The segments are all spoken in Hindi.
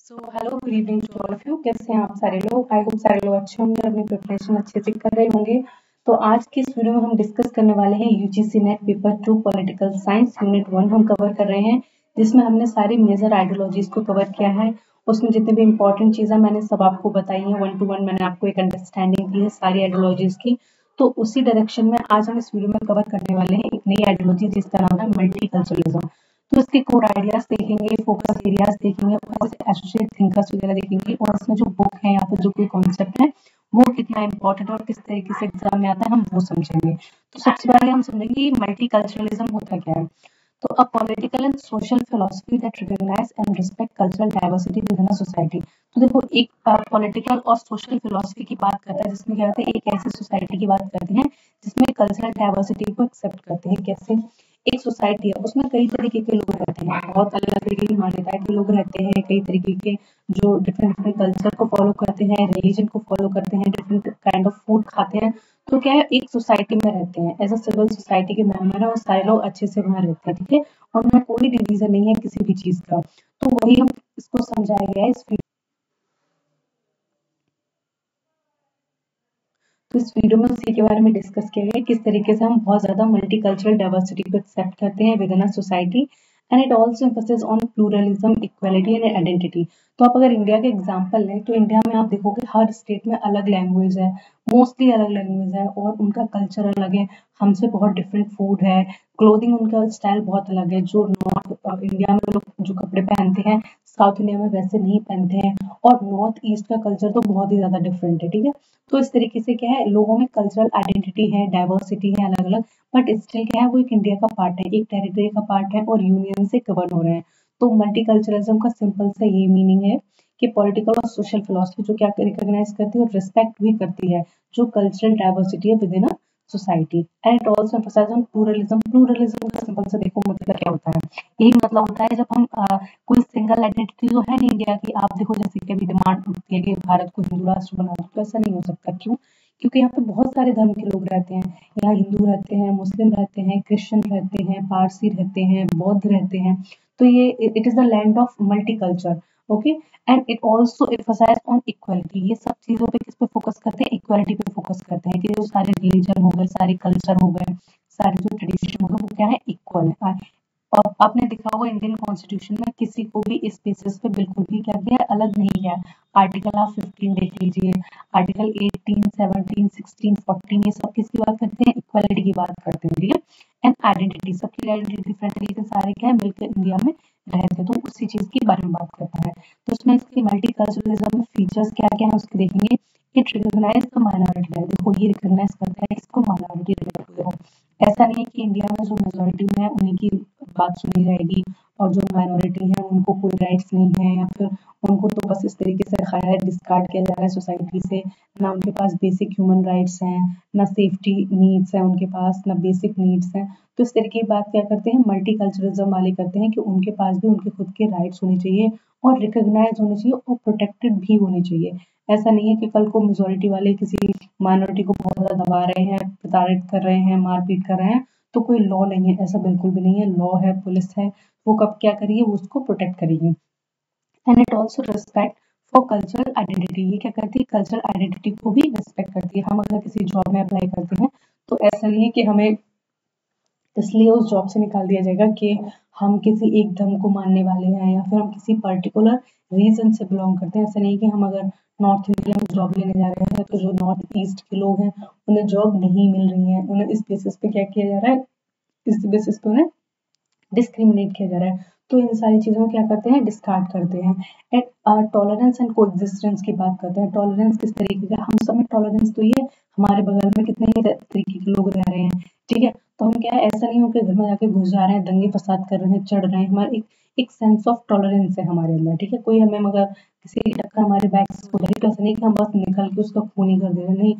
Hello good evening to all of you. कैसे हैं आप सारे लोग? आई होप सारे लोग अच्छे होंगे, अपनी प्रिपरेशन अच्छे से कर रहे होंगे। तो आज की इस वीडियो में हम डिस्कस करने वाले हैं UGC net paper 2 political science unit 1 हम कवर कर रहे हैं, जिसमें हमने सारी मेजर आइडियोलॉजीज को कवर किया है। उसमें जितने भी इंपॉर्टेंट चीज़ें मैंने सब आपको बताई हैं, 1 to 1 मैंने आपको एक अंडरस्टैंडिंग दी है सारी आइडियोलॉजीज की। तो उसी डायरेक्शन में आज हम इस वीडियो में कवर करने वाले हैं एक नई आइडियोलॉजी जिसका नाम है मल्टीकल्चरलिज्म। तो इसके कोर आइडियाज देखेंगे, फोकस एरियाज देखेंगे और एसोसिएट थिंकर्स वगैरह देखेंगे, और इसमें जो बुक है या फिर जो कोई कॉन्सेप्ट है वो कितना इंपॉर्टेंट और किस तरीके से एग्जाम में आता है हम वो समझेंगे। तो सबसे पहले हम समझेंगे मल्टीकल्चरलिज्म होता क्या है। तो a political and social philosophy that recognise and respect cultural diversity within a society. तो देखो, एक पॉलिटिकल और सोशल फिलॉसफी की बात करता है जिसमें क्या होता है, एक ऐसी सोसाइटी की बात करते हैं जिसमें कल्चरल डाइवर्सिटी को एक्सेप्ट करते हैं। कैसे? एक सोसाइटी है, उसमें कई तरीके के लोग रहते हैं, बहुत अलग अलग तरीके की मान्यताएं के लोग रहते हैं, कई तरीके के जो डिफरेंट डिफरेंट कल्चर को फॉलो करते हैं, रिलीजन को फॉलो करते हैं, डिफरेंट काइंड ऑफ फूड खाते हैं। तो क्या है, एक सोसाइटी में रहते हैं, एज अ सिविल सोसाइटी के मेंबर है और सारे लोग अच्छे से वहां रहते हैं, ठीक है। और उनमें कोई डिवीजन नहीं है किसी भी चीज का। तो वही हम इसको समझाया गया है इस वीडियो में उसी के बारे में डिस्कस किया गया है, किस तरीके से हम बहुत ज्यादा मल्टीकल्चरल डाइवर्सिटी को एक्सेप्ट करते हैं with in a society. And it also emphasis on pluralism, equality and identity. तो आप अगर इंडिया के एग्जाम्पल लें तो इंडिया में आप देखोगे हर स्टेट में अलग लैंग्वेज है, मोस्टली अलग लैंग्वेज है, और उनका कल्चर अलग है, हमसे बहुत डिफरेंट फूड है, क्लोथिंग उनका स्टाइल बहुत अलग है। जो नॉर्थ इंडिया में लोग जो कपड़े पहनते हैं, साउथ इंडिया में वैसे नहीं पहनते हैं, और नॉर्थ ईस्ट का कल्चर तो बहुत ही ज्यादा डिफरेंट है, ठीक है। तो इस तरीके से क्या है, लोगों में कल्चरल आइडेंटिटी है, डाइवर्सिटी है अलग अलग, बट स्टिल क्या है, वो एक इंडिया का पार्ट है, एक टेरिटरी का पार्ट है और यूनियन से गवर्न हो रहे हैं। तो मल्टीकल्चरलिज्म का सिंपल सा ये मीनिंग है कि पॉलिटिकल और सोशल फिलोसफी जो क्या रिकॉग्नाइज करती है और रिस्पेक्ट भी करती है जो कल्चरल डाइवर्सिटी है within a society. And it also emphasise on pluralism. Pluralism का सिंपल से देखो मतलब क्या होता है, यही मतलब होता है जब हम कोई सिंगल आइडेंटिटी तो है नहीं इंडिया की। आप देखो, जैसे कि अभी डिमांड उठती है कि भारत को हिंदू राष्ट्र बना दो, तो ऐसा नहीं हो सकता। क्यों? क्योंकि यहाँ पे बहुत सारे धर्म के लोग रहते हैं। यहाँ हिंदू रहते हैं, मुस्लिम रहते हैं, क्रिश्चियन रहते हैं, पारसी रहते हैं, बौद्ध रहते हैं। तो ये it is the land of multi culture. Okay. And it also emphasise on equality. ये सब चीजों पे किस पे फोकस करते हैं? इक्वालिटी पे फोकस करते हैं कि जो सारे रिलीजन हो गए, सारे कल्चर हो गए, सारे जो ट्रेडिशन हो गए, वो क्या है, इक्वल है। और आपने देखा होगा इंडियन कॉन्स्टिट्यूशन में किसी को भी इस बेसिस पे बिल्कुल भी क्या किया है, अलग नहीं किया है। आर्टिकल आप 15 देख लीजिए, आर्टिकल 18, 17, 16, 14, ये सब किसकी बात करते हैं? इक्वालिटी की बात करते हैं, ठीक है। एंड आइडेंटिटी, सबकी आइडेंटिटी डिफरेंट है लेकिन सारे क्या है, मिलकर इंडिया में रहते हैं, तो उसी चीज के बारे में बात करता है। तो उसमें इसकी मल्टीकल्चरलिज्म में फीचर्स क्या क्या है उसके देखेंगे। इट रिकॉग्नाइज द माइनॉरिटी है, देखो ये रिकॉग्नाइज करता है इसको, माइनॉरिटी। देखो, ऐसा नहीं है कि इंडिया में जो मेजोरिटी में है उन्हीं की बात सुनी जाएगी और जो माइनॉरिटी है उनको कोई राइट्स नहीं है, या फिर उनको तो बस इस तरीके से रखा है, डिस्कार्ड किया जा रहा है सोसाइटी से। ना उनके पास बेसिक ह्यूमन राइट्स हैं, ना सेफ्टी नीड्स है उनके पास, ना बेसिक नीड्स हैं। तो इस तरीके की बात क्या करते हैं, मल्टीकल्चरलिज्म वाले करते हैं कि उनके पास भी उनके खुद के राइट्स होने चाहिए और रिकॉग्नाइज होने चाहिए और प्रोटेक्टेड भी होने चाहिए। ऐसा नहीं है कि कल को मेजोरिटी वाले किसी माइनॉरिटी को बहुत ज्यादा दबा रहे हैं, प्रताड़ित कर रहे हैं, मारपीट कर रहे हैं, तो कोई लॉ नहीं है, ऐसा बिल्कुल भी नहीं है। लॉ है, पुलिस है, वो कब क्या करेगी, वो उसको प्रोटेक्ट करेगी। And it also respect for cultural identity. ये क्या करती है, कल्चरल आइडेंटिटी को भी रिस्पेक्ट करती है। हम अगर किसी जॉब में अप्लाई करते हैं तो ऐसा नहीं है कि हमें इसलिए उस जॉब से निकाल दिया जाएगा कि हम किसी एक धर्म को मानने वाले हैं या फिर हम किसी पर्टिकुलर रीजन से बिलोंग करते हैं। ऐसा नहीं कि हम अगर नॉर्थ इंडिया में जॉब लेने जा रहे हैं तो जो नॉर्थ ईस्ट के लोग हैं उन्हें जॉब नहीं मिल रही है, उन्हें इस बेसिस पे क्या किया जा रहा है, इस बेसिस पे उन्हें डिस्क्रिमिनेट किया जा रहा है। तो इन सारी चीज़ों को क्या करते हैं, डिस्कार्ड करते हैं। एंड टॉलरेंस एंड कोएग्जिस्टेंस की बात करते हैं। टॉलरेंस किस तरीके का, हम सब में टॉलरेंस तो ये हमारे बगल में कितने ही तरीके के लोग रह रहे हैं, ठीक है। तो हम क्या है, ऐसा नहीं उनके घर में जाके घुस जा रहे हैं, दंगे फसाद कर रहे हैं, चढ़ रहे हैं। हमारे एक सेंस ऑफ टॉलरेंस है हमारे अंदर, ठीक है। कोई हमें मगर किसी की टक्कर हमारे बैग से हो रही है तो ऐसा नहीं कि हम बस निकल के उसका खून ही कर दे रहे हैं, नहीं।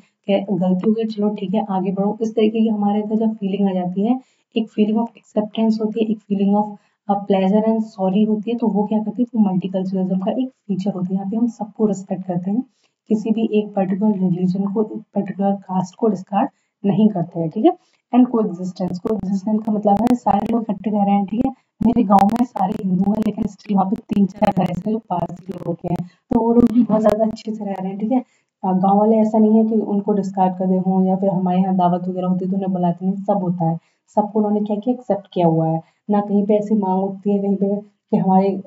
गलती हो गई, चलो ठीक है आगे बढ़ो, इस तरीके की हमारे अंदर जब फीलिंग आ जाती है, एक फीलिंग ऑफ एक्सेप्टेंस होती है, एक feeling of pleasure and sorry होती है, तो वो क्या करती है, वो मल्टीकल्चरलिज्म का एक फीचर होती है। यहाँ पे हम सबको रिस्पेक्ट करते हैं, किसी भी एक पर्टिकुलर रिलीजन को, एक पर्टिकुलर कास्ट को डिस्कार्ड नहीं करते हैं, ठीक है। एंड कोएग्जिस्टेंस, कोएग्जिस्टेंस का मतलब है सारे लोग इकट्ठे रह रहे हैं, ठीक है, मेरे गांव में सारे हिंदू हैं लेकिन स्टिल वहाँ पे 3-4 घर ऐसे हैं जो पारसी लोगों के हैं, तो वो लोग भी बहुत ज्यादा अच्छे से रह रहे हैं, ठीक है। गांव वाले ऐसा नहीं है कि उनको डिस्कार्ड कर दे हों या फिर हमारे यहाँ दावत वगैरह होती है तो उन्हें बुलाते नहीं, सब होता है, सबको उन्होंने क्या किया, एक्सेप्ट किया हुआ है। ना कहीं पे ऐसी मांग उठती है कहीं पे कि हमारे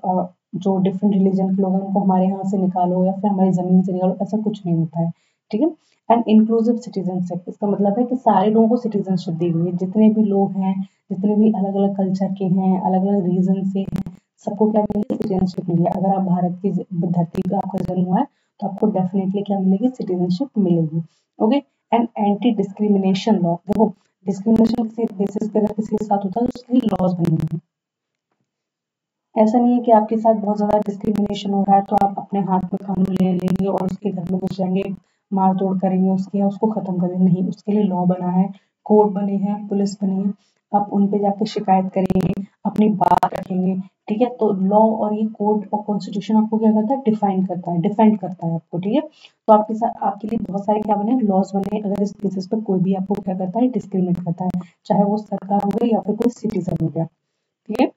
जो डिफरेंट रिलीजन के लोग हैं उनको हमारे यहाँ से निकालो या फिर हमारी जमीन से निकालो, ऐसा कुछ नहीं होता है, ठीक है। एंड इंक्लूसिव सिटीजनशिप, इसका मतलब है कि सारे लोगों को सिटीजनशिप दी गई है, जितने भी लोग हैं, जितने भी अलग अलग कल्चर के हैं, अलग अलग रीजन से हैं, सबको क्या मिली, सिटीजनशिप मिली है। अगर आप भारत की धरती पे आपका जन्म हुआ है तो आपको डेफिनेटली क्या मिलेगी, सिटीजनशिप मिलेगी। Okay. And anti discrimination law, देखो डिस्क्रिमिनेशन किसी बेसिस पे अगर किसी के साथ होता है तो उसके लिए लॉज बने हुए हैं। ऐसा नहीं है कि आपके साथ बहुत ज़्यादा डिस्क्रिमिनेशन हो रहा है तो आप अपने हाथ में कानून ले लेंगे और उसके घर में घुस जाएंगे, मार तोड़ करेंगे उसकी या उसको खत्म करेंगे, नहीं, उसके लिए लॉ बना है, कोर्ट बने हैं, पुलिस बनी है, आप उन पे जाके शिकायत करेंगे, अपनी बात रखेंगे, ठीक है। तो लॉ और ये कोर्ट और कॉन्स्टिट्यूशन आपको क्या करता है, डिफाइन करता है, डिफेंड करता है आपको, ठीक है। तो आपके साथ आपके लिए बहुत सारे क्या बने, लॉज बने, अगर इस बेसिस पे कोई भी आपको क्या करता है, डिस्क्रिमिनेट करता है, चाहे वो सरकार हो गई या फिर कोई सिटीजन हो गया, ठीक है।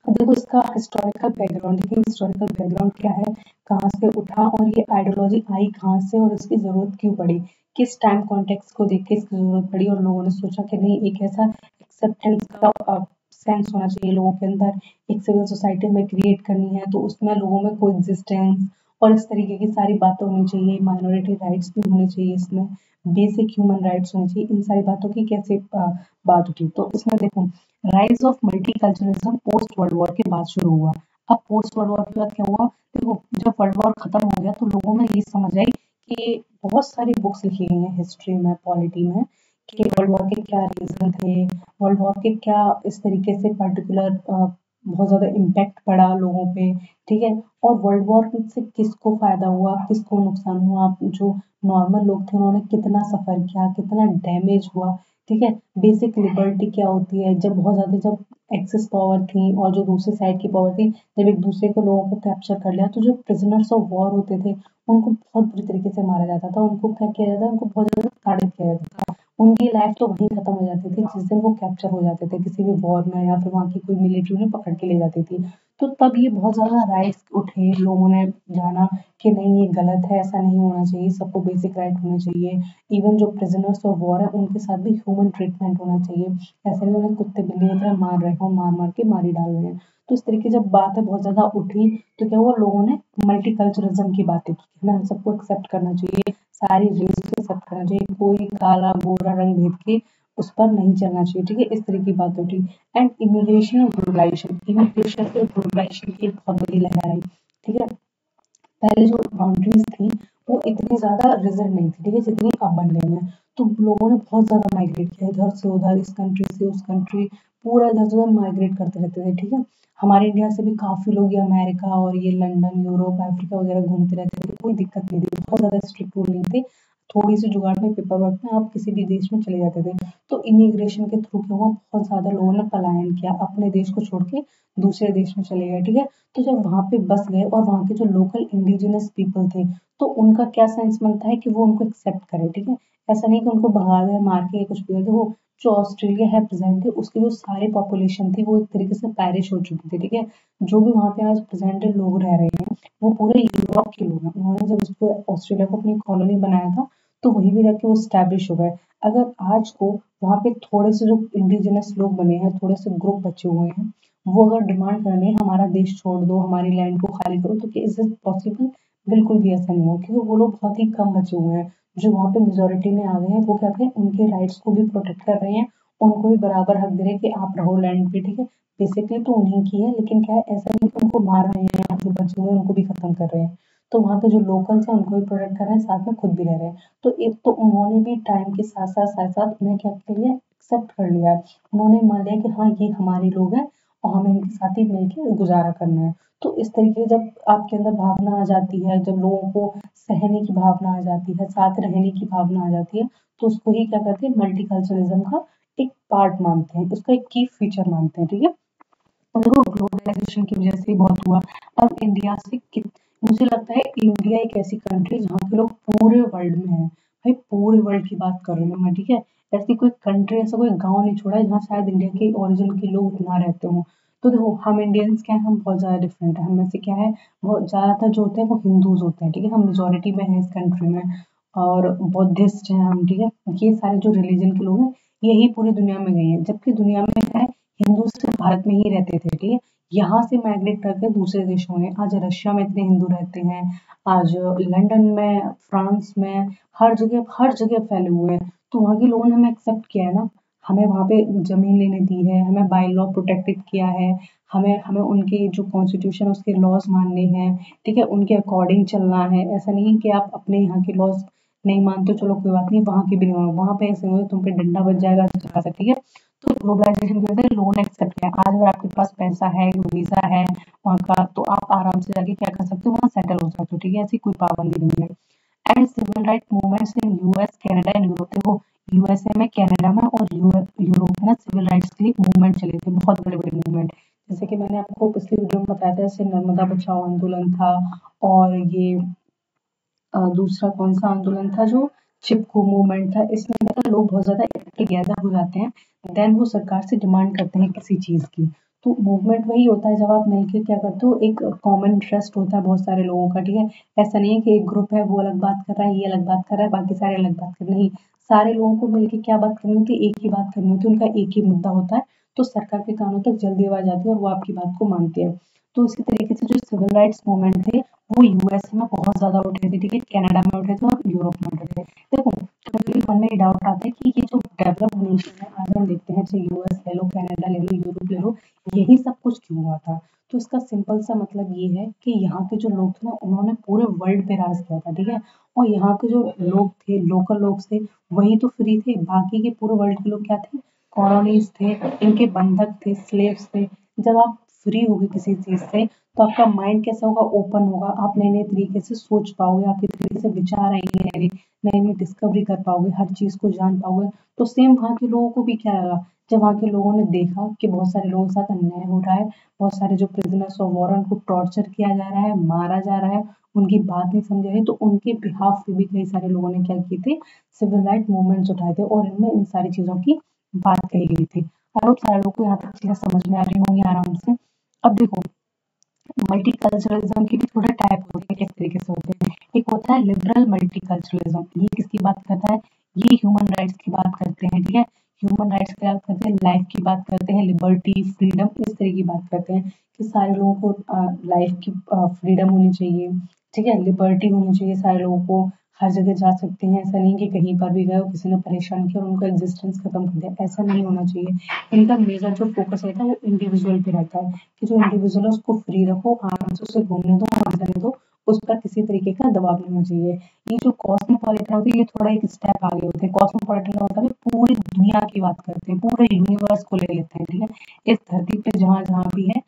अब देखो इसका हिस्टोरिकल बैकग्राउंड देखिए, हिस्टोरिकल बैकग्राउंड क्या है, कहाँ से उठा और ये आइडियोलॉजी आई कहाँ से और इसकी जरूरत क्यों पड़ी, किस टाइम कॉन्टेक्स्ट को देख के इसकी जरूरत पड़ी और लोगों ने सोचा कि नहीं एक ऐसा एक्सेप्टेंस का सेंस होना चाहिए लोगों के अंदर, एक सिविल सोसाइटी में क्रिएट करनी है तो उसमें लोगों में को एग्जिस्टेंस और इस तरीके की सारी बातें होनी चाहिए, माइनॉरिटी राइट्स भी होने चाहिए इसमें, बेसिक ह्यूमन राइट्स होने चाहिए, इन सारी बातों की कैसे बात उठी। तो इसमें देखो rise of multiculturalism post world war के बाद शुरू हुआ। अब पोस्ट वर्ल्ड वॉर के बाद क्या हुआ, देखो जब वर्ल्ड वॉर खत्म हो गया तो लोगों में ये समझ आई कि बहुत सारी बुक्स लिखी गई हैं हिस्ट्री में, पॉलिटी में, कि वर्ल्ड वॉर के क्या रीजन थे, वर्ल्ड वॉर के क्या इस तरीके से पर्टिकुलर बहुत ज्यादा इम्पैक्ट पड़ा लोगों पे, ठीक है। और वर्ल्ड वॉर से किसको फायदा हुआ, किसको नुकसान हुआ, जो नॉर्मल लोग थे उन्होंने कितना सफर किया, कितना डैमेज हुआ, ठीक है। बेसिक लिबर्टी क्या होती है, जब बहुत ज्यादा जब एक्सेस पावर थी और जो दूसरी साइड की पावर थी, जब एक दूसरे को लोगों को कैप्चर कर लिया तो जो प्रिजनर्स ऑफ वॉर होते थे उनको बहुत बुरी तरीके से मारा जाता था, उनको क्या किया जाता था, उनको बहुत ज्यादा ताड़ित किया जाता था, उनकी लाइफ तो वहीं खत्म हो जाती थी जिस दिन वो कैप्चर हो जाते थे किसी भी वॉर में या फिर वहाँ की कोई मिलिट्री उन्हें पकड़ के ले जाती थी। तो तब ये बहुत ज्यादा राइट्स उठे, लोगों ने जाना कि नहीं ये गलत है, ऐसा नहीं होना चाहिए, सबको बेसिक राइट होने चाहिए, इवन जो प्रिजनर्स ऑफ वॉर है उनके साथ भी ह्यूमन ट्रीटमेंट होना चाहिए, ऐसे नहीं उन्हें कुत्ते बिल्ली की तरह मार रहे हो, मार मार के मारी डाल रहे हैं। तो इस तरीके जब बातें बहुत ज्यादा उठी तो क्या हुआ, लोगों ने मल्टीकल्चरिज्म की बातें की, हमें हम सबको एक्सेप्ट करना चाहिए, सारी रेस को एक्सेप्ट करना चाहिए, कोई काला गोरा रंग भेद के उस पर नहीं चलना चाहिए, ठीक है, इस तरह की बात उठी। एंड इमिग्रेशन और ग्लोबलाइजेशन, इमिग्रेशन और ग्लोबलाइजेशन की एक बहुत बड़ी लहर आई, ठीक है। पहले जो बाउंड्रीज थी वो इतनी ज्यादा रिजिड नहीं थी, ठीक है, जितनी अब बन गई हैं। तो लोगों ने बहुत ज्यादा माइग्रेट किया इधर से उधर, इस कंट्री से उस कंट्री, पूरा इधर से उधर माइग्रेट करते रहते थे, ठीक है। हमारे इंडिया से भी काफी लोग ये अमेरिका और ये लंदन, यूरोप, अफ्रीका वगैरह घूमते रहते थे, कोई दिक्कत नहीं थी, बहुत ज्यादा स्ट्रिक्ट रूल नहीं थे, थोड़ी सी जुगाड़ में पेपर वर्क में आप किसी भी देश में चले जाते थे। तो इमिग्रेशन के थ्रू क्या हुआ, बहुत ज्यादा लोगों ने पलायन किया, अपने देश को छोड़ के दूसरे देश में चले गए, ठीक है। तो जब वहां पे बस गए और वहां के जो लोकल इंडिजिनस पीपल थे तो उनका क्या सेंस बनता है कि वो उनको एक्सेप्ट करे, ठीक है। ऐसा नहीं कि उनको भगा दे, मार के कुछ भी कर दे। वो जो ऑस्ट्रेलिया है प्रेजेंट है उसकी जो सारी पॉपुलेशन थी वो एक तरीके से पैरिश हो चुकी थी, ठीक है। जो भी वहां पे आज प्रेजेंट लोग रह रहे हैं वो पूरे यूरोप के लोग हैं, उन्होंने जब उसको ऑस्ट्रेलिया को अपनी कॉलोनी बनाया था तो वहीं भी जाके वो स्टैब्लिश हो गए। अगर आज को वहां पे थोड़े से जो इंडिजिनस लोग बने हैं, थोड़े से ग्रुप बचे हुए हैं, वो अगर डिमांड करें हमारा देश छोड़ दो, हमारी लैंड को खाली करो, तो क्या इज इट पॉसिबल? बिल्कुल भी ऐसा नहीं हो, क्योंकि वो लोग बहुत ही कम बचे हुए हैं, जो वहाँ पे मेजोरिटी में आ गए हैं, वो क्या करें उनके राइट्स को भी प्रोटेक्ट कर रहे हैं, उनको भी बराबर हक दे रहे हैं कि आप रहो लैंड पे, ठीक है। बेसिकली तो उन्हीं की है लेकिन क्या है, ऐसा नहीं कि उनको मार रहे हैं, जो बचे हुए हैं उनको भी खत्म कर रहे हैं। तो वहाँ के जो लोकल्स हैं उनको भी प्रोटेक्ट कर रहे हैं, साथ में खुद भी रह रहे हैं। तो एक तो उन्होंने भी टाइम के साथ साथ उन्हें क्या कर लिया, एक्सेप्ट कर लिया है, उन्होंने मान लिया कि हाँ ये हमारे लोग हैं और हमें इनके साथ ही मिलके गुजारा करना है। तो इस तरीके से जब आपके अंदर भावना आ जाती है, जब लोगों को सहने की भावना आ जाती है, साथ रहने की भावना आ जाती है, तो उसको ही क्या कहते हैं, मल्टीकल्चरलिज्म का एक पार्ट मानते हैं, उसका एक की फीचर मानते हैं, ठीक है। और देखो ग्लोबलाइजेशन की वजह से बहुत हुआ। अब इंडिया से मुझे लगता है इंडिया एक ऐसी कंट्री जहाँ के लोग पूरे वर्ल्ड में है, भाई पूरे वर्ल्ड की बात कर रही हूँ मैं, ठीक है। ऐसी कोई कंट्री, ऐसा कोई गांव नहीं छोड़ा है जहाँ शायद इंडिया के ओरिजिन के लोग ना रहते हों। तो देखो हम इंडियंस क्या है, हम बहुत ज़्यादा डिफरेंट है। हम में से क्या है, बहुत ज़्यादातर जो होते हैं वो हिंदूज होते हैं, ठीक है, हम मेजोरिटी में हैं इस कंट्री में। और बुद्धिस्ट हैं हम, ठीक है, ये सारे जो रिलीजन के लोग हैं यही पूरी दुनिया में गए हैं। जबकि दुनिया में क्या है, हिंदू सिर्फ भारत में ही रहते थे, ठीक है, यहाँ से माइग्रेट करके दूसरे देशों में, आज रशिया में इतने हिंदू रहते हैं, आज लंदन में, फ्रांस में, हर जगह फैले हुए हैं। तो वहाँ के लोगों ने हमें एक्सेप्ट किया है ना, हमें वहाँ पे ज़मीन लेने दी है, हमें बाय लॉ प्रोटेक्टेड किया है, हमें हमें उनके जो कॉन्स्टिट्यूशन उसके लॉज मानने हैं, ठीक है, उनके अकॉर्डिंग चलना है। ऐसा नहीं है कि आप अपने यहाँ के लॉज नहीं मानते हो, चलो कोई बात नहीं, वहाँ के भी नहीं मानो, वहाँ पे ऐसे हो तुम पे डंडा बज जाएगा अच्छा खासा, ठीक है। तो ग्लोबलाइजेशन की वजह से लोगों ने एक्सेप्ट किया। आज अगर आपके पास पैसा है, वीज़ा है वहाँ का, तो आप आराम से जाके क्या कर सकते हो, वहाँ सेटल हो सकते हो, ठीक है, ऐसी कोई पाबंदी नहीं है। And civil right movements in US, Canada and Europe, देखो यूएसए में, कनाडा में और यूरोप में ना सिविल राइट्स के लिए मूवमेंट चले थे, बहुत बड़े बड़े मूवमेंट। जैसे कि मैंने आपको पिछले वीडियो में बताया था, जैसे नर्मदा बचाओ आंदोलन था, और ये दूसरा कौन सा आंदोलन था जो चिपको मूवमेंट था। इसमें क्या था, लोग बहुत ज़्यादा टुगेदर हो जाते हैं, देन वो सरकार से डिमांड करते हैं किसी चीज़ की। तो मूवमेंट वही होता है जब आप मिलके क्या करते हो, एक कॉमन इंटरेस्ट होता है बहुत सारे लोगों का, ठीक है। ऐसा नहीं है कि एक ग्रुप है वो अलग बात कर रहा है, ये अलग बात कर रहा है, बाकी सारे अलग बात कर रहे हैं, नहीं, सारे लोगों को मिलके क्या बात करनी होती है, एक ही बात करनी होती है, उनका एक ही मुद्दा होता है। तो सरकार के कानों तक जल्दी आवाज आती है और वो आपकी बात को मानती है। तो इसी तरीके से जो सिविल राइट्स मूवमेंट थे वो यूएस में बहुत ज़्यादा उठे थे, ठीक है, कनाडा में उठे थे और यूरोप में उठे थे। देखो कभी मन में डाउट आता है कि ये जो डेवलप्ड नेशन है, आज हम देखते हैं चाहे यूएस ले लो, कनाडा ले लो, यूरोप ले लो, यही सब कुछ क्यों हुआ था। तो इसका सिंपल सा मतलब ये है कि यहाँ के जो लोग थे ना, उन्होंने पूरे वर्ल्ड पे राज किया था, ठीक है, और यहाँ के जो लोग थे, लोकल लोग थे, वही तो फ्री थे, बाकी के पूरे वर्ल्ड के लोग क्या थे, कॉलोनीज थे, इनके बंधक थे, स्लेव्स थे। जब आप फ्री होगे किसी चीज़ से, तो आपका माइंड कैसा होगा, ओपन होगा, आप नए नए तरीके से सोच पाओगे, आपके तरीके से विचार आएंगे, नए नए नए डिस्कवरी कर पाओगे, हर चीज़ को जान पाओगे। तो सेम वहाँ के लोगों को भी क्या लगा, जब वहाँ के लोगों ने देखा कि बहुत सारे लोगों के साथ अन्याय हो रहा है, बहुत सारे जो प्रिजनर्स ऑफ वॉर उनको टॉर्चर किया जा रहा है, मारा जा रहा है, उनकी बात नहीं समझ रही, तो उनके बिहाफ पे भी कई सारे लोगों ने क्या किए थे, सिविल राइट मूवमेंट्स उठाए थे, और इनमें इन सारी चीज़ों की बात कही गई थी। आई होप सारे लोगों को यहाँ तक चीज़ें समझ में आ रही होंगी आराम से। अब देखो मल्टीकल्चरलिज्म के भी थोड़े टाइप होते हैं, किस तरीके से होते हैं। एक होता है लिबरल मल्टीकल्चरलिज्म, ये किसकी बात करता है, ये ह्यूमन राइट्स की बात करते हैं, ठीक है, ह्यूमन राइट्स की बात करते हैं, लाइफ की बात करते हैं, लिबर्टी, फ्रीडम, इस तरह की बात करते हैं कि सारे लोगों को लाइफ की फ्रीडम होनी चाहिए, ठीक है, लिबर्टी होनी चाहिए, सारे लोगों को हर जगह जा सकते हैं, ऐसा नहीं कि कहीं पर भी गए और किसी ने परेशान किया और उनका एग्जिस्टेंस खत्म कर दिया, ऐसा नहीं होना चाहिए। इनका मेजर जो फोकस रहता है वो इंडिविजुअल पे रहता है कि जो इंडिविजुअल है उसको फ्री रखो, आराम से उसे घूमने दो, मजे करने दो, उस पर किसी तरीके का दबाव नहीं होना चाहिए। ये जो कॉस्मोपॉलिटन होती है, ये थोड़ा एक स्टेप आगे होते हैं। कॉस्मोपॉलिटन का मतलब है पूरी दुनिया की बात करते हैं, पूरे यूनिवर्स को ले लेते हैं, ठीक है, इस धरती पे जहाँ जहाँ भी है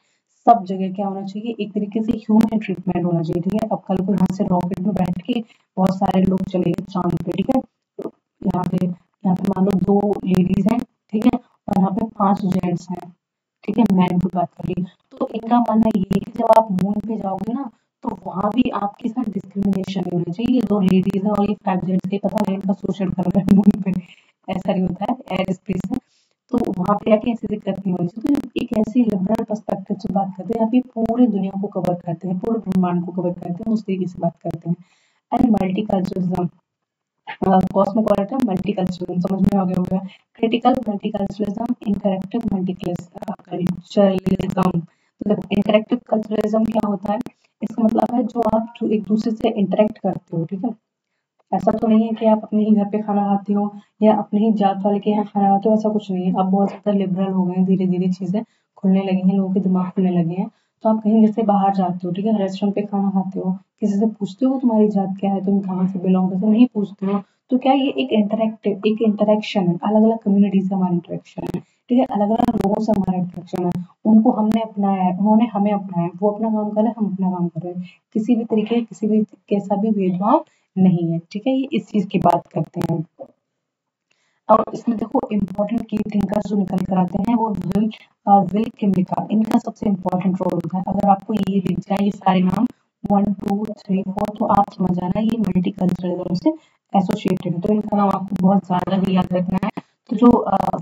सब जगह क्या होना चाहिए, एक तरीके से ह्यूमन ट्रीटमेंट होना चाहिए, ठीक है। अब कल को यहाँ से रॉकेट में बैठ के बहुत सारे लोग चले गए चांद पे, ठीक है, तो यहाँ पे मान लो 2 लेडीज हैं, ठीक है, और यहाँ पे 5 जेंट्स हैं, ठीक है, मैन की बात करिए। तो इनका मानना ये है कि जब आप मून पे जाओगे ना, तो वहां भी आपके साथ डिस्क्रिमिनेशन नहीं होना चाहिए। ये 2 लेडीज है और ये 5 जेंट्स है, पता नहीं इनका शोषण कर रहे हैं मून पे, ऐसा नहीं होता है एयर स्पेस में। तो वहां पे आके ऐसी दिक्कत नहीं होनी चाहिए। तो एक ऐसी लिबरल पर्सपेक्टिव से बात करते हैं, आप ये पूरी दुनिया को कवर करते हैं, पूरे ब्रह्मांड को कवर करते हैं, उस तरीके से बात करते हैं। एंड मल्टीकल्चरलिज्म, कॉस्मोपॉलिटन मल्टीकल्चरलिज्म समझ में आ गया होगा। Critical multiculturalism, interactive multiculturalism. मतलब इंटरैक्टिव कल्चरलिज्म क्या होता है, इसका मतलब है जो आप जो एक दूसरे से इंटरेक्ट करते हो, ठीक है, ऐसा तो नहीं है कि आप अपने ही घर पे खाना खाते हो या अपने ही जात वाले के यहाँ खाना खाते हो, ऐसा कुछ नहीं है। अब बहुत ज़्यादा लिबरल हो गए हैं, धीरे धीरे चीज़ें खुलने लगी हैं, लोगों के दिमाग खुलने लगे हैं। तो आप कहीं जैसे बाहर जाते हो, ठीक है, रेस्टोरेंट पे खाना खाते हो, किसी से पूछते हो तुम्हारी जात क्या है, तुम कहाँ से बिलोंग करते हो, नहीं पूछते हो। तो क्या ये एक इंटरेक्शन है, अलग अलग कम्युनिटी से हमारा इंटरेक्शन है, ठीक है, अलग अलग लोगों से हमारा इंटरेक्शन है। उनको हमने अपनाया है, उन्होंने हमें अपनाया है, वो अपना काम कर रहे हैं, हम अपना काम कर रहे हैं, किसी भी तरीके किसी भी कैसा भी भेदभाव नहीं है, ठीक है, ये इस चीज की बात करते हैं। और इसमें देखो इम्पोर्टेंट की थिंकर्स जो निकल कर आते हैं वो विल किम्बिका, इनका सबसे इम्पोर्टेंट रोल होता है। अगर आपको ये दिख जाए ये सारे नाम 1 2 3 4, तो आप समझ आना ये मल्टीकल्चरलिज्म से एसोसिएटेड है, तो इनका नाम आपको बहुत ज्यादा ही याद रखना है। तो जो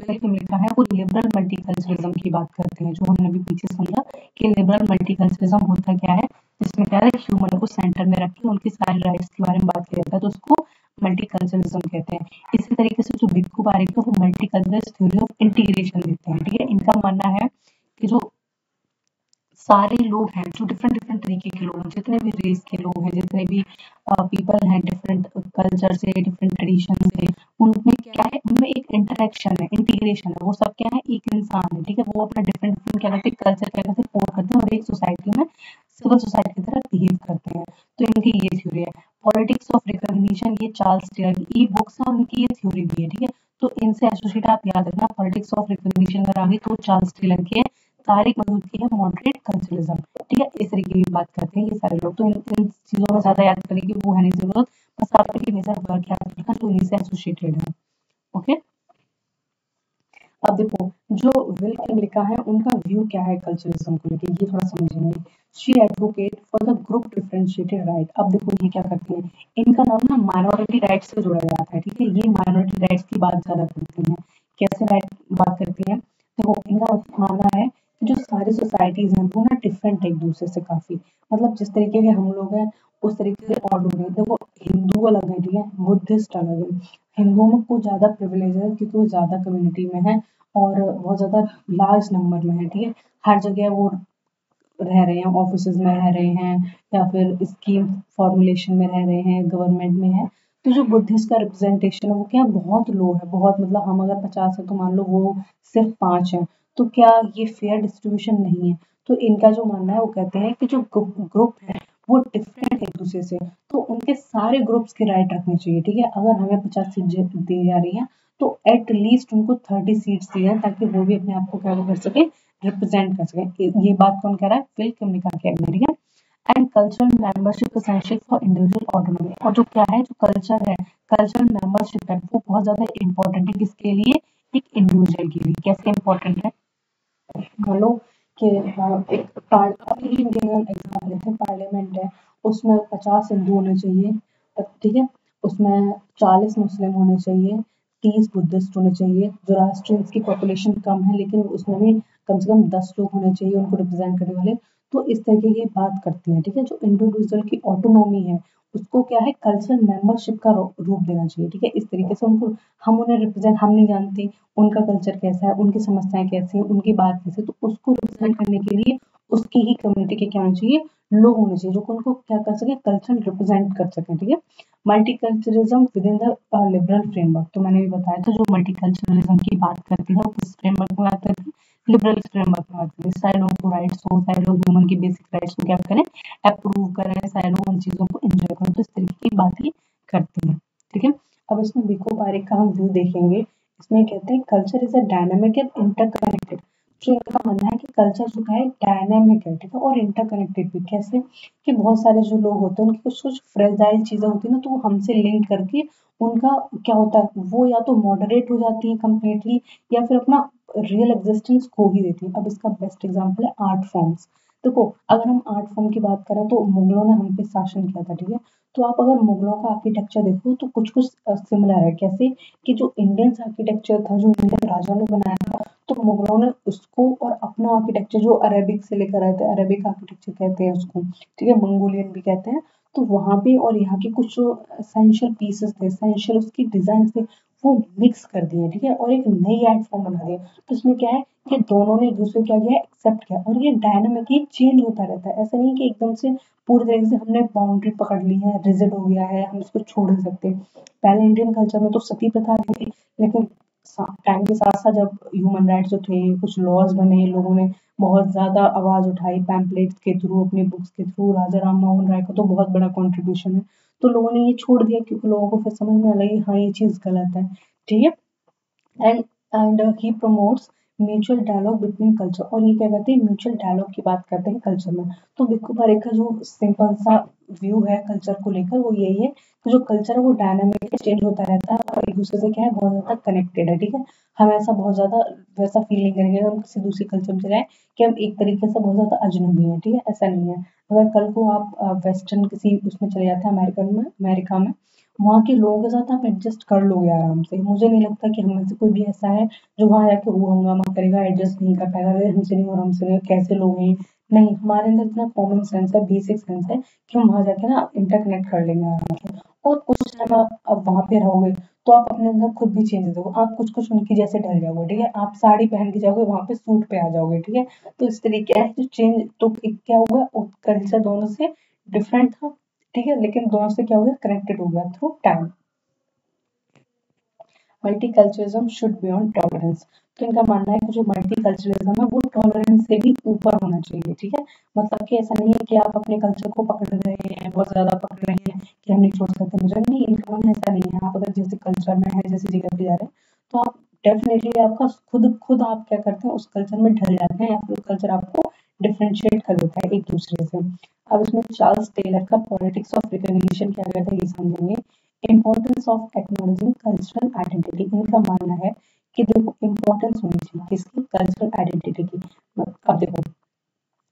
विल्कम लिखा है वो लिबरल मल्टीकल्चरलिज्म की बात करते हैं, जो हमने अभी पीछे समझा कि लिबरल मल्टीकल्चरलिज्म होता क्या है, जिसमें क्या है ह्यूमन को सेंटर में रख के उनकी सारी राइट्स के बारे में बात किया जाता है, तो उसको मल्टीकल्चरलिज्म कहते हैं। इसी तरीके से जो भिक्खू पारेख है वो मल्टीकल्चरल थ्योरी ऑफ इंटीग्रेशन देते हैं। ठीक है, इनका मानना है कि जो सारे लोग हैं, जो डिफरेंट डिफरेंट तरीके के लोग हैं, जितने भी रेस के लोग हैं, जितने भी पीपल हैं डिफरेंट कल्चर से, डिफरेंट ट्रेडिशन से, उनमें क्या है, उनमें एक इंटरेक्शन है, इंटीग्रेशन है, वो सब क्या है, एक इंसान है। ठीक है, वो अपना डिफरेंट डिफरेंट क्या करते हैं, कल्चर क्या करते हैं, पोर करते हैं और एक सोसाइटी में सिविल सोसाइटी की तरह बिहेव करते हैं। तो इनकी ये थ्योरी है। पॉलिटिक्स ऑफ रिकॉग्निशन, ये चार्ल्स टेलर की ई बुक्स है और उनकी ये थ्योरी भी है। ठीक है, तो इनसे एसोसिएट आप याद रखना, पॉलिटिक्स ऑफ रिकॉग्निशन अगर आ गई तो चार्ल्स टेलर की है। तारिक मसूद की है मॉडरेट कल्चरलिज्म। ठीक है, इस तरीके की बात करते हैं ये सारे लोग। तो इन चीजों में ज्यादा याद करने की वो है नहीं जरूरत, बस आपके मेजर वर्क याद रखना जो इन्हीं से एसोसिएटेड है। ओके, अब देखो जो विल्कम लिखा है उनका व्यू क्या है कल्चरलिज्म को लेकर, ये थोड़ा समझेंगे। She advocate for the group differentiated right. अब देखो ये क्या करते हैं, इनका नाम ना माइनॉरिटी राइट्स से जोड़ा जाता है। ठीक है, ये माइनॉरिटी राइट्स की बात ज्यादा करती हैं। कैसे राइट बात करती हैं, देखो इनका मानना है कि जो सारी सोसाइटीज हैं वो ना डिफरेंट है एक दूसरे से काफी, मतलब जिस तरीके के हम लोग हैं उस तरीके से और लोग हैं। देखो हिंदू अलग है, ठीक है, बुद्धिस्ट अलग है। हिंदुओं में कुछ ज्यादा प्रिविलेज है क्योंकि वो ज्यादा कम्युनिटी में है और बहुत ज़्यादा लार्ज नंबर में है। ठीक है, हर जगह वो रह रहे हैं, ऑफिसेज में रह रहे हैं या फिर स्कीम फॉर्मुलेशन में रह रहे हैं, गवर्नमेंट में है। तो जो बुद्धिस्ट का रिप्रेजेंटेशन है वो क्या बहुत लो है, बहुत, मतलब हम अगर 50 है तो मान लो वो सिर्फ 5 है, तो क्या ये फेयर डिस्ट्रीब्यूशन नहीं है। तो इनका जो मानना है वो कहते हैं कि जो ग्रुप है वो डिफरेंट है एक दूसरे से, तो उनके सारे ग्रुप्स के राइट रखने चाहिए। ठीक है, अगर हमें 50 सीट दी जा रही है तो एट लीस्ट उनको 30 सीट्स दी जाए ताकि वो भी अपने आप को क्या कर सके, रिप्रेजेंट कर सके। ये बात कौन कह रहा है, विल्कम ने कहा, ठीक है। And cultural membership essential for individual autonomy. और जो क्या है, जो कल्चर है, कल्चरल मेंबरशिप है वो बहुत ज्यादा इंपॉर्टेंट है, किसके लिए, एक इंडिविजुअल के लिए। कैसे इंपॉर्टेंट है, मान लो कि एक एग्जाम्पल लेते हैं, पार्लियामेंट है, उसमें 50 हिंदू होने चाहिए। ठीक है, उसमें 40 मुस्लिम होने चाहिए, 30 बुद्धिस्ट होने चाहिए। जो राष्ट्रीय की पॉपुलेशन कम है लेकिन उसमें भी कम से कम 10 लोग होने चाहिए उनको रिप्रेजेंट करने वाले। तो इस तरीके की बात करती है। ठीक है, जो इंडिविजुअल की ऑटोनॉमी है उसको क्या है, कल्चरल मेंबरशिप का रूप देना चाहिए। ठीक है, इस तरीके से उनको, हम उन्हें रिप्रेजेंट, हम नहीं जानते उनका कल्चर कैसा है, उनकी समस्याएं कैसी है, उनकी बात कैसी है, तो उसको रिप्रेजेंट करने के लिए उसकी ही कम्युनिटी के क्या होने चाहिए, लोग होने चाहिए जो उनको क्या कर सके, कल्चर रिप्रेजेंट कर सके। ठीक है, multiculturalism with in the liberal framework, तो मैंने भी बताया था जो मल्टीकल्चरलिज्म की बात करती है वो किस फ्रेमवर्क में बात करती है, लिबरल फ्रेमवर्क में बात करती है। सारे लोगों को राइट्स हो, सारे लोग ह्यूमन की बेसिक राइट्स को क्या करें, अप्रूव करें, सारे लोग उन चीजों को एंजॉय करें, तो इस तरीके की बात ही करती है। ठीक है, अब इसमें बिको पारेख का हम व्यू देखेंगे। इसमें कहते हैं culture is a dynamic and interconnected. जो इनका मानना है कि कल्चर जो है डायनामिक है, ठीक है, और इंटरकनेक्टेड भी। कैसे, कि बहुत सारे जो लोग होते हैं उनकी कुछ कुछ फ्रेजाइल चीजें होती है ना, तो वो हमसे लिंक करके उनका क्या होता है, वो या तो मॉडरेट हो जाती है कम्प्लीटली या फिर अपना रियल एग्जिस्टेंस खो ही देती है। अब इसका बेस्ट एग्जाम्पल है आर्ट फॉर्म्स। देखो अगर हम आर्ट फॉर्म की बात करें तो मुगलों ने हम पे शासन किया था। ठीक है, तो आप अगर मुगलों का आर्किटेक्चर देखो तो कुछ कुछ सिमिलर है। कैसे, कि जो इंडियन आर्किटेक्चर था, जो इंडियन राजा ने बनाया था, तो मुगलों ने उसको और अपना आर्किटेक्चर जो अरेबिक से लेकर आए थे, अरेबिक आर्किटेक्चर कहते हैं उसको, ठीक है, मंगोलियन भी कहते हैं। तो वहां पे और यहाँ के कुछ जो एसेंशियल पीसेस थे, एसेंशियल उसकी डिजाइन थे, वो मिक्स कर दिए। ठीक है, और एक नई आर्ट फॉर्म बना दिया। तो इसमें क्या है कि दोनों ने एक दूसरे को क्या किया, एक्सेप्ट किया, और ये डायनामिकली चेंज होता रहता है। ऐसा नहीं कि एकदम से पूरी तरीके से हमने बाउंड्री पकड़ ली है, रिजिड हो गया है, हम इसको छोड़ नहीं सकते। पहले इंडियन कल्चर में तो सती प्रथा थी, लेकिन टाइम के साथ साथ जब ह्यूमन राइट्स जो थे, कुछ लॉज बने, लोगों ने बहुत ज्यादा आवाज उठाई, पैम्पलेट्स के थ्रू, अपनी बुक्स के थ्रू, राजा राम मोहन राय का तो बहुत बड़ा कंट्रीब्यूशन है। तो लोगों ने ये छोड़ दिया क्योंकि लोगों को फिर समझ में आ लगी हाँ ये चीज गलत है। ठीक है, and he promotes mutual dialogue between culture. और ये क्या करते हैं, म्यूचुअल डायलॉग की बात करते हैं कल्चर में। तो भिक्खू पारेख का जो सिंपल सा व्यू है कल्चर को लेकर वो यही है कि जो कल्चर है वो डायनामिक चेंज होता रहता है और एक दूसरे से क्या है, बहुत ज्यादा कनेक्टेड है। ठीक है, हम ऐसा बहुत ज्यादा वैसा फील नहीं करेंगे हम किसी दूसरी कल्चर में चले कि हम एक तरीके से बहुत ज्यादा अजनबी हैं। ठीक है, ऐसा नहीं है। अगर कल को आप वेस्टर्न किसी उसमें चले जाते हैं, अमेरिकन में, अमेरिका में, वहाँ के लोगों के साथ आप एडजस्ट कर लोगे आराम से। मुझे नहीं लगता कि हम में से कोई भी ऐसा है जो वहाँ जाके वो हंगामा करेगा, एडजस्ट नहीं कर पाएगा, अरे हमसे नहीं हो रहा, हमसे नहीं हो रहा, कैसे लोग हैं। नहीं, हमारे अंदर इतना कॉमन सेंस है, बेसिक सेंस है कि हम वहाँ जाके ना इंटरकनेक्ट कर लेंगे आराम से। और कुछ टाइम आप अब वहाँ पे रहोगे तो आप अपने अंदर खुद भी चेंजेस होगा, आप कुछ कुछ उनकी जैसे ढल जाओगे, ठीक है। आप साड़ी पहन के जाओगे, वहाँ पे सूट पे आ जाओगे, ठीक है। तो इस तरीके है जो चेंज, तो एक क्या हुआ, कल्चर दोनों से डिफरेंट था, ठीक है, लेकिन दोनों से क्या हो गया, कनेक्टेड हो गया through time. Multiculturalism should be on tolerance. तो इनका मानना है कि जो मल्टीकल्चरलिज्म है वो टॉलरेंस से भी ऊपर होना चाहिए, ठीक है। मतलब कि ऐसा नहीं है कि आप अपने कल्चर को पकड़ रहे हैं, बहुत ज्यादा पकड़ रहे हैं कि हम नहीं छोड़ सकते मुझे, नहीं, इनका मानना ऐसा नहीं है। आप अगर जैसे कल्चर में है, जैसे जगह पे जा रहे हैं, तो आप डेफिनेटली आपका खुद खुद आप क्या करते हैं, उस कल्चर में ढल जाते हैं, या फिर कल्चर आपको डिफरेंशिएट कर देता है एक दूसरे से। अब इसमें चार्ल्स टेलर का पॉलिटिक्स ऑफ रिकॉग्निशन क्या कहता है, ये समझेंगे। Importance of acknowledging cultural identity. इनका मानना है कि देखो इम्पोर्टेंस होनी चाहिए किसकी, कल्चरल आइडेंटिटी की। अब देखो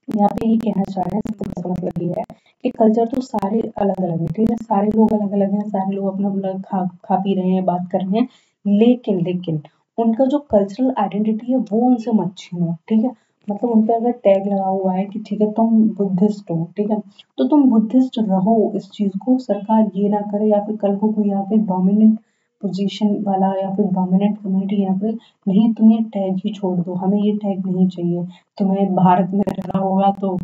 यहाँ पे ये कहना चाह रहे हैं, इसका मतलब ये है कि कल्चर तो सारे अलग अलग है, ठीक है, सारे लोग अलग अलग हैं, सारे लोग अपना अपना खा पी रहे हैं, बात कर रहे हैं, लेकिन लेकिन उनका जो कल्चरल आइडेंटिटी है वो उनसे मत छीनो, ठीक है। मतलब उन पे अगर टैग लगा हुआ है कि ठीक है तुम बुद्धिस्ट हो, ठीक है, तो तुम बुद्धिस्ट रहो, इस चीज को सरकार ये ना करे, या फिर कल को कोई यहाँ पे डोमिनेंट पोजीशन वाला या फिर डोमिनेंट कम्युनिटी यहाँ पे, नहीं तुम ये टैग ही छोड़ दो, हमें ये टैग नहीं चाहिए, तुम्हें भारत में रहना होगा तो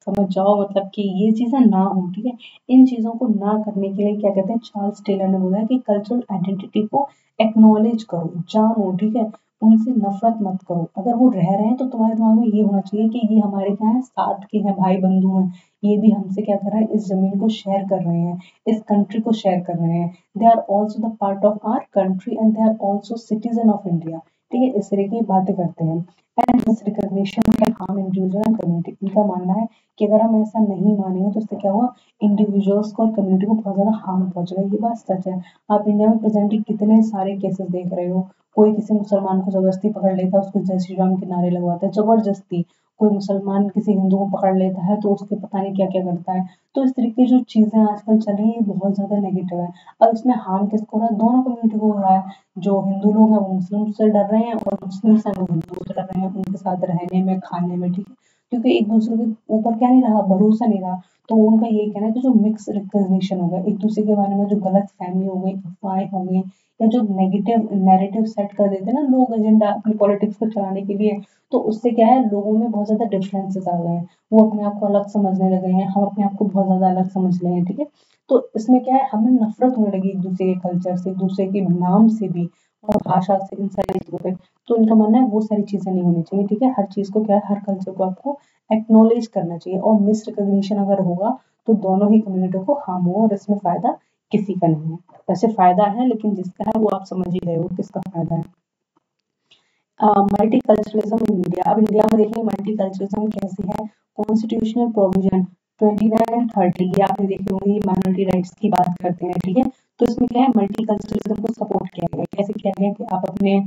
समझ जाओ, मतलब कि ये चीजें ना हो, ठीक है। इन चीजों को ना करने के लिए क्या कहते हैं, चार्ल्स टेलर ने बोला है कि कल्चरल आइडेंटिटी को एक्नॉलेज करो, जानो, ठीक है, उनसे नफरत मत करो। अगर वो रह रहे हैं तो तुम्हारे दिमाग में ये होना चाहिए कि ये हमारे क्या है, साथ के हैं, भाई बंधु हैं, ये भी हमसे क्या कर रहे हैं, इस जमीन को शेयर कर रहे हैं, इस कंट्री को शेयर कर रहे हैं। They are also the part of our country and they are also citizen of India, ठीक है, इस तरह की बातें करते हैं। And this recognition can harm individual and community. इनका मानना है कि अगर हम ऐसा नहीं मानेंगे तो इससे क्या हुआ, इंडिविजुअल्स को और कम्युनिटी को बहुत ज्यादा हार्म पहुंचेगा, ये बात सच है। आप इंडिया में प्रेजेंटली कितने सारे केसेस देख रहे हो, कोई किसी मुसलमान को जबरदस्ती पकड़ लेता है, उसको जय श्री राम के नारे लगवाता है जबरदस्ती, कोई मुसलमान किसी हिंदू को पकड़ लेता है तो उसके पता नहीं क्या क्या करता है। तो इस तरीके की जो चीजें आजकल चल रही है, ये बहुत ज्यादा नेगेटिव है। अब इसमें हार्म किसको हो रहा है, दोनों कम्युनिटी को हो रहा है। जो हिंदू लोग हैं वो मुस्लिम से डर रहे हैं, और मुस्लिम हैं वो हिंदुओं से डर रहे हैं, उनके साथ रहने में, खाने में, ठीक है, क्योंकि एक दूसरे के ऊपर क्या नहीं रहा, भरोसा नहीं रहा। तो उनका यही कहना है कि जो मिक्स रिकग्निशन हो गया, एक दूसरे के बारे में जो गलत फहमी हो गई, अफवाहें हो गई, या जो नेगेटिव नैरेटिव सेट कर देते हैं ना लोग एजेंडा अपनी पॉलिटिक्स को चलाने के लिए, तो उससे क्या है, लोगों में बहुत ज्यादा डिफरेंसेस आ गए हैं, वो अपने आप को अलग समझने लगे हैं, हम अपने आप को बहुत ज्यादा अलग समझ रहे हैं, ठीक है। तो इसमें क्या है, हमें नफरत होने लगी एक दूसरे के कल्चर से, एक दूसरे के नाम से भी, और भाषा से, इन सारी चीजों पे। तो इनका मानना है वो सारी चीजें नहीं होनी चाहिए, ठीक है। हर चीज को क्या है, हर कल्चर को आपको एक्नॉलेज करना चाहिए, और मिस रिकॉग्निशन अगर होगा तो दोनों ही कम्युनिटी को हार्म होगा, और इसमें फायदा किसी का नहीं है। वैसे फायदा है, लेकिन जिसका है वो आप समझ ही रहे हो किसका फायदा है। Multiculturalism in India. अब इंडिया में देखिए मल्टीकल्चरलिज्म कैसे है। कॉन्स्टिट्यूशनल प्रोविजन 29 एंड 30, ये आपने देखे होंगे, ये माइनॉरिटी राइट्स की बात करते हैं, ठीक है। तो इसमें क्या है, मल्टीकल्चरलिज्म को सपोर्ट किया गया है। कैसे किया गया कि आप अपने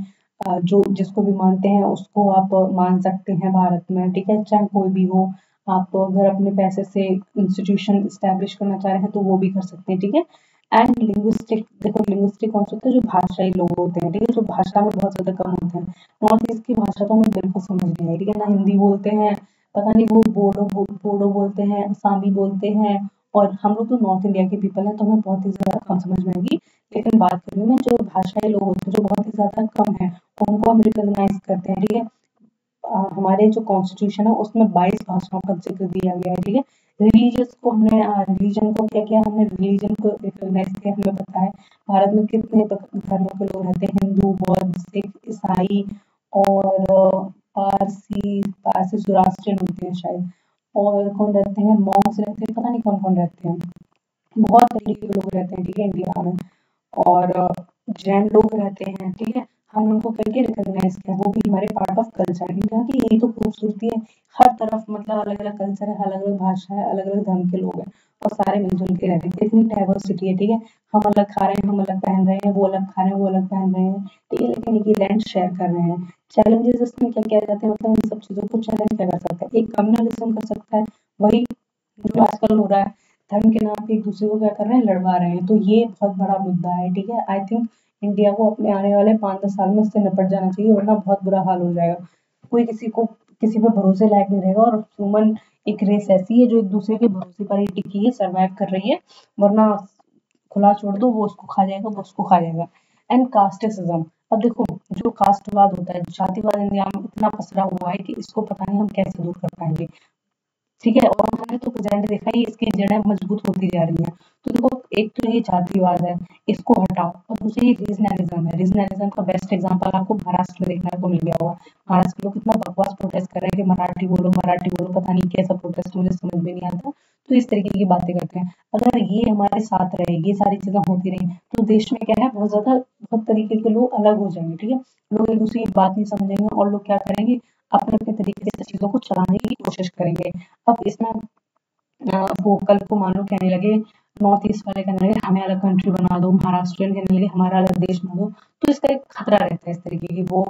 जो जिसको भी मानते हैं उसको आप मान सकते हैं भारत में, ठीक है, चाहे कोई भी हो। आप अगर अपने पैसे से इंस्टीट्यूशन स्टैब्लिश करना चाह रहे हैं तो वो भी कर सकते हैं, ठीक है। एंड लिंग्विस्टिक, देखो लिंग्विस्टिक कौन से होते हैं, जो भाषाई लोग होते हैं, ठीक है, जो भाषा में बहुत ज्यादा कम होते हैं। नॉर्थ ईस्ट की भाषा तो हमें बिल्कुल समझ नहीं आई, ठीक है, ना हिंदी बोलते हैं, पता नहीं वो बोडो बोलते हैं, सामी बोलते हैं, और हम लोग तो नॉर्थ इंडिया के पीपल हैं तो हमें बहुत ही ज्यादा कम समझ में आएगी। लेकिन बात कर रही हूँ मैं, जो भाषाई लोग होते हैं जो बहुत ही ज्यादा कम है, उनको हम रिकॉग्नाइज करते हैं, ठीक है। हमारे जो कॉन्स्टिट्यूशन है उसमें 22 भाषाओं का जिक्र दिया गया है, ठीक है। रिलीजियस को हमने रिलीजन को क्या किया, हमने रिलीजन को रिकॉग्नाइज किया। हमें पता है भारत में कितने धर्मों के लोग रहते हैं, हिंदू, बौद्ध, सिख, ईसाई, और पारसी, पारसी जोरास्ट्रियन होते हैं शायद, और कौन रहते हैं, मॉन्क्स रहते हैं, पता नहीं कौन कौन रहते हैं, बहुत तरीके के लोग रहते हैं, ठीक है, इंडिया में। और जैन लोग रहते हैं, ठीक है। हम उनको करके रिकॉग्नाइज किया, वो भी हमारे पार्ट ऑफ कल्चर है, क्योंकि यही तो खूबसूरती है। हर तरफ मतलब अलग अलग कल्चर है, अलग अलग भाषा है, अलग अलग धर्म के लोग हैं, और सारे मिलजुल के रहते हैं, इतनी डाइवर्सिटी है, ठीक है। हम अलग खा रहे हैं, हम अलग पहन रहे हैं, वो अलग खा रहे हैं, वो अलग पहन रहे हैं, ठीक है, लेकिन एक ही लैंड शेयर कर रहे हैं। चैलेंजेस इसमें क्या किया जाते हैं, मतलब इन सब चीजों को चैलेंज किया जा सकता है, एक कम्युनलिज्म कर सकता है, वही जो आजकल हो रहा है, धर्म के नाम पे एक दूसरे को क्या कर रहे हैं, लड़वा रहे हैं। तो ये बहुत बड़ा मुद्दा है, ठीक है। आई थिंक इंडिया को अपने आने वाले 5-10 साल में इससे निपट जाना चाहिए, वरना बहुत बुरा हाल हो जाएगा। कोई किसी पे भरोसे लायक नहीं रहेगा, और ह्यूमन एक रेस ऐसी है जो एक दूसरे के भरोसे पर ही टिकी है, सर्वाइव कर रही है, वरना खुला छोड़ दो, वो उसको खा जाएगा, वो उसको खा जाएगा। एंड कास्टिज्म, अब देखो जो कास्टवाद होता है, जातिवाद इंडिया में इतना पसरा हुआ है कि इसको पता नहीं हम कैसे दूर कर पाएंगे, ठीक है। और हमने तो प्रेजेंट देखा ही, इसकी जड़ें मजबूत होती जा रही हैं। तो देखो, एक तो ये जातिवाद है, इसको हटाओ, और दूसरी रीजनलिज्म है। रीजनलिज्म का बेस्ट एग्जांपल आपको महाराष्ट्र में देखने को मिल गया होगा। महाराष्ट्र के लोग कितना बकवास प्रोटेस्ट कर रहे हैं कि मराठी बोलो, मराठी बोलो, पता नहीं कैसा प्रोटेस्ट, मुझे समझ में नहीं आता। तो इस तरीके की बातें करते हैं। अगर ये हमारे साथ रहे, ये सारी चीजें होती रही, तो देश में क्या है, बहुत तरीके के लोग अलग हो जाएंगे, ठीक है। लोग एक दूसरे की बात नहीं समझेंगे, और लोग क्या करेंगे, अपने अपने तरीके से चीजों को चलाने की कोशिश करेंगे। अब इसमें वो कल को मान लो कहने लगे, नॉर्थ ईस्ट वाले कहने लगे हमें अलग कंट्री बना दो, महाराष्ट्रियन कहने लगे हमारा अलग देश बना दो। तो इसका एक खतरा रहता है इस तरीके की, वो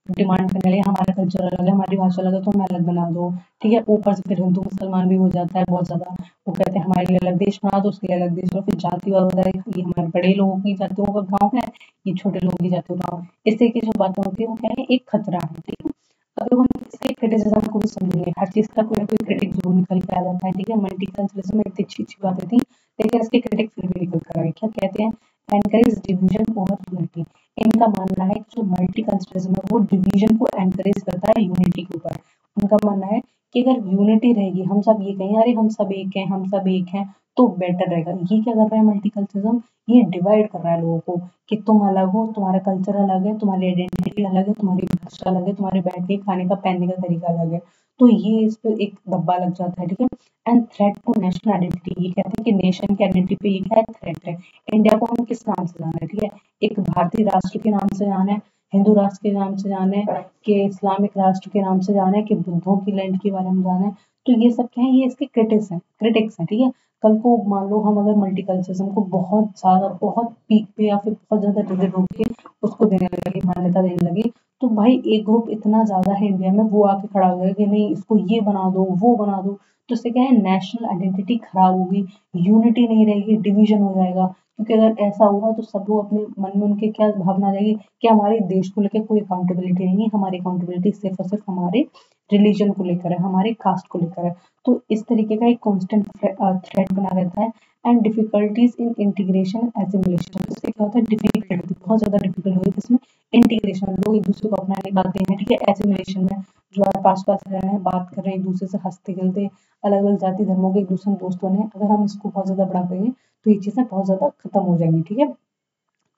डिमांड करने लगे हमारा कल्चर अलग है, हमारी भाषा अलग है, तो हमें अलग बना दो, ठीक है। ऊपर से फिर हिंदू मुसलमान भी हो जाता है बहुत ज्यादा। वो कहते हैं हमारे लिए अलग देश बना दो, उसके लिए अलग देश बना, फिर जातिवाद होता है, ये हमारे बड़े लोगों की जातियों का गाँव है, ये छोटे लोगों की जातियों का गाँव। इस तरीके की जो बातें होती है वो क्या है, एक खतरा है, ठीक है। अगर हम इसके क्रिटिसिज्म को भी समझेंगे, हर चीज का कोई ना कोई क्रिटिक जरूर निकल के आ जाता है, ठीक है। मल्टीकल्चरलिज्म में इतनी अच्छी अच्छी बातें थी, लेकिन इसके क्रिटिक फिर भी निकल कर आए। क्या कहते हैं, एनकरेज डिवीजन ओवर यूनिटी। इनका मानना है कि जो मल्टीकल्चरलिज्म है वो डिवीजन को एनकरेज करता है यूनिटी के ऊपर। उनका मानना है कि अगर यूनिटी रहेगी, हम सब ये कहें अरे हम सब एक हैं, हम सब एक हैं, तो बेटर रहेगा। ये क्या कर रहा है मल्टीकल्चरलिज्म, ये डिवाइड कर रहा है लोगों को कि तुम अलग हो, तुम्हारा कल्चर अलग है, तुम्हारी आइडेंटिटी अलग है, तुम्हारी भाषा अलग है, तुम्हारे बैठने खाने का पहनने का तरीका अलग है। तो ये इस पे एक धब्बा लग जाता है, ठीक है। And threat to national identity, ये कहते हैं कि नेशन की आइडेंटिटी पे ये क्या है, थ्रेट है। इंडिया को हम किस नाम से जाना है, ठीक है। एक भारतीय राष्ट्र के नाम से जाना है, हिंदू राष्ट्र के नाम से जाना है, कि इस्लामिक राष्ट्र के नाम से जाना है, कि बुद्धों की लैंड के बारे में जाना है। तो ये सब क्या है, ये इसके क्रिटिक्स हैं, ठीक है। कल को मान लो हम अगर मल्टीकल्चरिज्म को बहुत ज्यादा, बहुत पीक पे, या फिर बहुत ज्यादा डिग्रेड होके उसको देने लगे, मान्यता देने लगे, तो भाई एक ग्रुप इतना ज्यादा है इंडिया में, वो आके खड़ा हो जाएगा कि नहीं इसको ये बना दो, वो बना दो। तो इससे क्या है, नेशनल आइडेंटिटी खराब होगी, यूनिटी नहीं रहेगी, डिवीजन हो जाएगा। क्योंकि अगर ऐसा हुआ तो सब लोग अपने मन में, उनके क्या भावना आ जाएगी कि हमारे देश को लेकर कोई अकाउंटेबिलिटी नहीं है, हमारी अकाउंटेबिलिटी सिर्फ और सिर्फ हमारे रिलीजन को लेकर है, हमारे कास्ट को लेकर है। तो इस तरीके का एक कांस्टेंट थ्रेट बना रहता है। And difficulties in integration assimilation, इससे क्या होता है, डिफिकल्टी बहुत ज्यादा डिफिकल्ट होगी इसमें इंटीग्रेशन, लोग एक दूसरे को अपना नहीं पाते हैं, ठीक है। एसिमिलेशन में जो आज पास पास रह रहे हैं, बात कर रहे हैं एक दूसरे से, हंसते खेलते, अलग अलग जाति धर्मों के एक दूसरे में दोस्त बने, अगर हम इसको बहुत ज्यादा बढ़ा देंगे तो ये चीजें बहुत ज्यादा खत्म हो जाएंगी, ठीक है।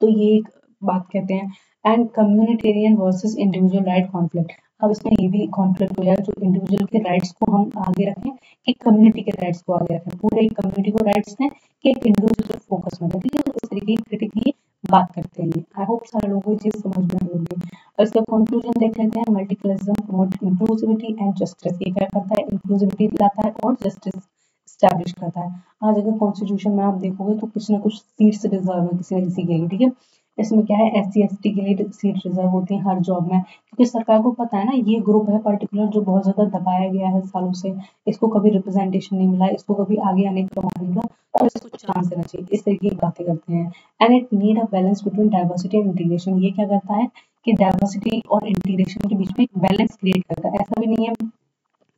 तो ये एक बात कहते हैं। And communitarian versus individual right conflict, अब इसमें ये भी कॉन्फ्लिक्ट हो जाएगा, जो इंडिविजुअल के राइट्स को हम आगे रखें कि कम्युनिटी के राइट्स को आगे रखें, पूरे एक कम्युनिटी को राइट्स दें कि एक इंडिविजुअल फोकस में, ठीक है। इस तरीके की क्रिटिक की बात करते हैं। आई होप सारे लोगों को ये चीज समझ में आई होगी। और इसका कंक्लूजन देख लेते हैं। Multiculturalism promote inclusivity and justice, ये क्या करता है, इंक्लूसिविटी लाता है और जस्टिस स्टैब्लिश करता है। आज अगर कॉन्स्टिट्यूशन में आप देखोगे तो कुछ ना कुछ सीट्स रिजर्व है किसी न किसी के लिए, ठीक है। इसमें क्या है, SC ST के लिए सीट रिजर्व होती है हर जॉब में, क्योंकि सरकार को पता है ना ये ग्रुप है पर्टिकुलर जो बहुत ज्यादा दबाया गया है सालों से, इसको कभी रिप्रेजेंटेशन नहीं मिला, इसको कभी आगे आने का मौका नहीं मिला, तो इसको चांस देना चाहिए। इस तरीके की बातें करते हैं। And it need a balance between diversity and integration, ये क्या करता है कि डाइवर्सिटी और इंटीग्रेशन के बीच में एक बैलेंस क्रिएट करता है। ऐसा भी नहीं है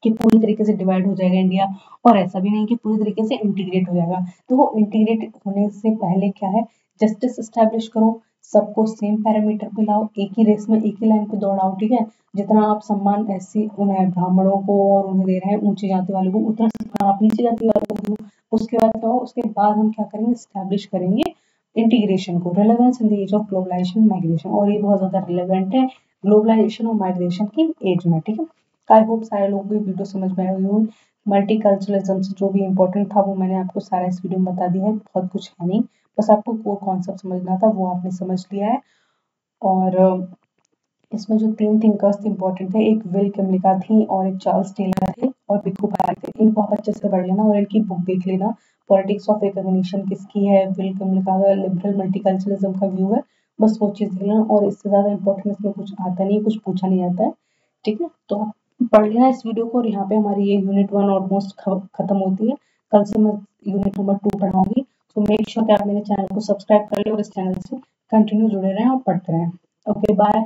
कि पूरी तरीके से डिवाइड हो जाएगा इंडिया, और ऐसा भी नहीं कि पूरी तरीके से इंटीग्रेट हो जाएगा। तो वो इंटीग्रेट होने से पहले क्या है, जस्टिस स्टैब्लिश करो, सबको सेम पैरामीटर पे लाओ, एक ही रेस में एक ही लाइन पे दौड़ाओ, ठीक है। जितना आप सम्मान ऐसी उन्हें ब्राह्मणों को और उन्हें दे रहे हैं ऊंची जाति वालों को, उतना सम्मान आप नीची जाति वालों को दो। उसके बाद क्या हो, उसके बाद हम क्या करेंगे, स्टैब्लिश करेंगे इंटीग्रेशन को। Relevance in the age of globalisation migration, और ये बहुत ज्यादा रिलेवेंट है ग्लोबलाइजेशन और माइग्रेशन की एज में, ठीक है। आई होप सारे लोगों को वीडियो समझ में आई होगी। मल्टीकल्चरलिज्म से जो भी इम्पोर्टेंट था वो मैंने आपको सारा इस वीडियो में बता दिया है, बहुत कुछ है नहीं, बस आपको कोर कॉन्सेप्ट समझना था, वो आपने समझ लिया है। और इसमें जो 3 थिंकर्स इम्पोर्टेंट थे, एक विल किमलिका थी, और एक चार्ल्स टेलर थे, और बिक्कू पार्क थे। इनको आप अच्छे से पढ़ लेना और इनकी बुक देख लेना। पॉलिटिक्स ऑफ रिकॉग्निशन किसकी है, विल किमलिका का लिबरल मल्टीकल्चरलिज्म का व्यू है, बस वो चीज़ देख लेना। और इससे ज़्यादा इम्पोर्टेंट इसमें कुछ आता नहीं, कुछ पूछा नहीं जाता है, ठीक है। तो आप पढ़ लेना इस वीडियो को, और यहाँ पे हमारी ये यूनिट 1 ऑलमोस्ट खत्म होती है। कल से मैं यूनिट नंबर 2 पढ़ाऊंगी। तो मेक श्योर कि आप मेरे चैनल को सब्सक्राइब कर लें और इस चैनल से कंटिन्यू जुड़े रहें और पढ़ते रहें। Okay bye.